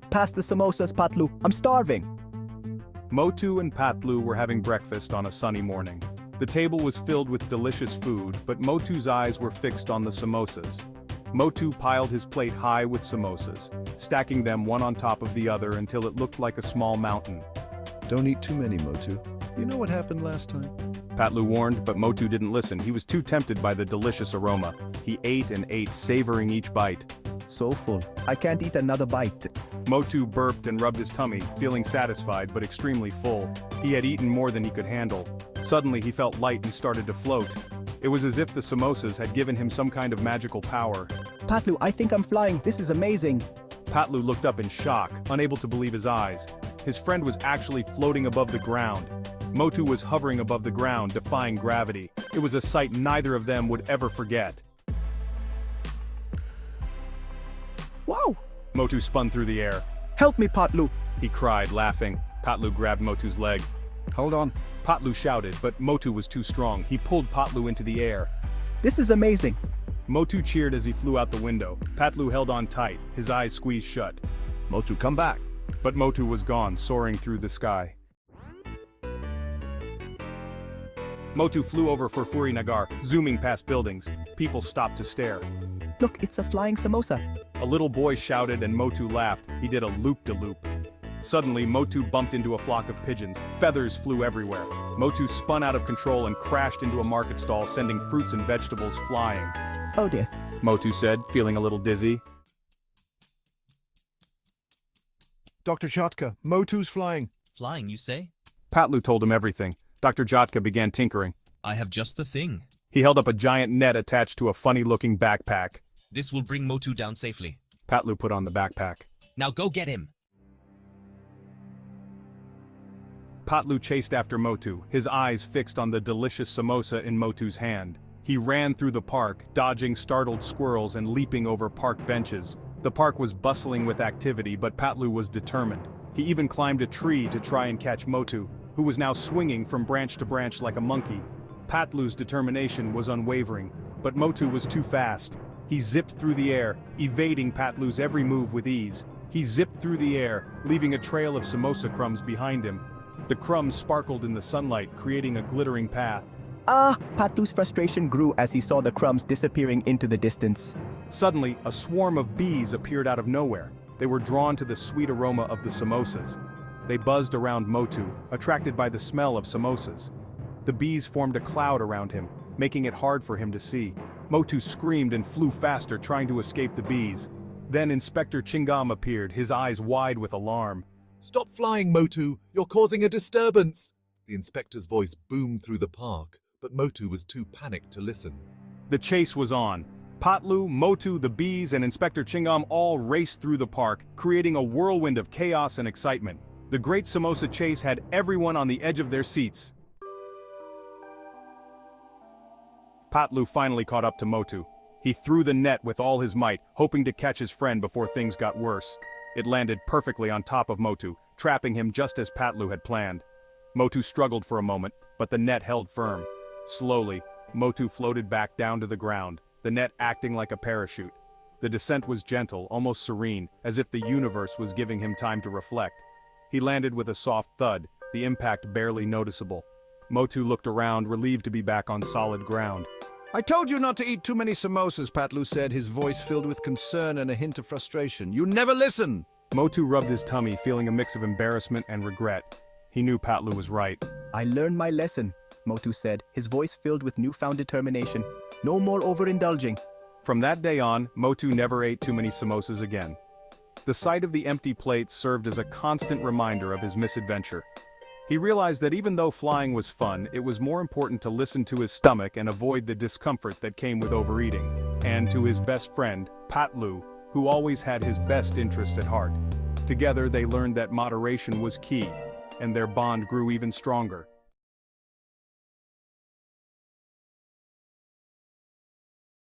Pass the samosas, Patlu. I'm starving. Motu and Patlu were having breakfast on a sunny morning. The table was filled with delicious food, but Motu's eyes were fixed on the samosas. Motu piled his plate high with samosas, stacking them one on top of the other until it looked like a small mountain. Don't eat too many, Motu. You know what happened last time? Patlu warned, but Motu didn't listen. He was too tempted by the delicious aroma. He ate and ate, savoring each bite. So full. I can't eat another bite. Motu burped and rubbed his tummy, feeling satisfied but extremely full. He had eaten more than he could handle. Suddenly he felt light and started to float. It was as if the samosas had given him some kind of magical power. Patlu, I think I'm flying. This is amazing. Patlu looked up in shock, unable to believe his eyes. His friend was actually floating above the ground. Motu was hovering above the ground, defying gravity. It was a sight neither of them would ever forget. Wow! Motu spun through the air. Help me, Patlu. He cried, laughing. Patlu grabbed Motu's leg. Hold on. Patlu shouted, but Motu was too strong. He pulled Patlu into the air. This is amazing. Motu cheered as he flew out the window. Patlu held on tight, his eyes squeezed shut. Motu, come back. But Motu was gone, soaring through the sky. Motu flew over Furfuri Nagar, zooming past buildings. People stopped to stare. Look, it's a flying samosa. A little boy shouted and Motu laughed. He did a loop-de-loop. Suddenly, Motu bumped into a flock of pigeons. Feathers flew everywhere. Motu spun out of control and crashed into a market stall, sending fruits and vegetables flying. Oh dear. Motu said, feeling a little dizzy. Dr. Jhatka, Motu's flying. Flying, you say? Patlu told him everything. Dr. Jhatka began tinkering. I have just the thing. He held up a giant net attached to a funny-looking backpack. This will bring Motu down safely. Patlu put on the backpack. Now go get him. Patlu chased after Motu, his eyes fixed on the delicious samosa in Motu's hand. He ran through the park, dodging startled squirrels and leaping over park benches. The park was bustling with activity, but Patlu was determined. He even climbed a tree to try and catch Motu, who was now swinging from branch to branch like a monkey. Patlu's determination was unwavering, but Motu was too fast. He zipped through the air, evading Patlu's every move with ease. He zipped through the air, leaving a trail of samosa crumbs behind him. The crumbs sparkled in the sunlight, creating a glittering path. Patlu's frustration grew as he saw the crumbs disappearing into the distance. Suddenly, a swarm of bees appeared out of nowhere. They were drawn to the sweet aroma of the samosas. They buzzed around Motu, attracted by the smell of samosas. The bees formed a cloud around him, making it hard for him to see. Motu screamed and flew faster, trying to escape the bees. Then Inspector Chingam appeared, his eyes wide with alarm. Stop flying, Motu! You're causing a disturbance! The inspector's voice boomed through the park, but Motu was too panicked to listen. The chase was on. Patlu, Motu, the bees, and Inspector Chingam all raced through the park, creating a whirlwind of chaos and excitement. The great samosa chase had everyone on the edge of their seats. Patlu finally caught up to Motu. He threw the net with all his might, hoping to catch his friend before things got worse. It landed perfectly on top of Motu, trapping him just as Patlu had planned. Motu struggled for a moment, but the net held firm. Slowly, Motu floated back down to the ground, the net acting like a parachute. The descent was gentle, almost serene, as if the universe was giving him time to reflect. He landed with a soft thud, the impact barely noticeable. Motu looked around, relieved to be back on solid ground. I told you not to eat too many samosas, Patlu said, his voice filled with concern and a hint of frustration. You never listen! Motu rubbed his tummy, feeling a mix of embarrassment and regret. He knew Patlu was right. I learned my lesson, Motu said, his voice filled with newfound determination. No more overindulging. From that day on, Motu never ate too many samosas again. The sight of the empty plates served as a constant reminder of his misadventure. He realized that even though flying was fun, it was more important to listen to his stomach and avoid the discomfort that came with overeating. And to his best friend, Patlu, who always had his best interest at heart. Together they learned that moderation was key, and their bond grew even stronger.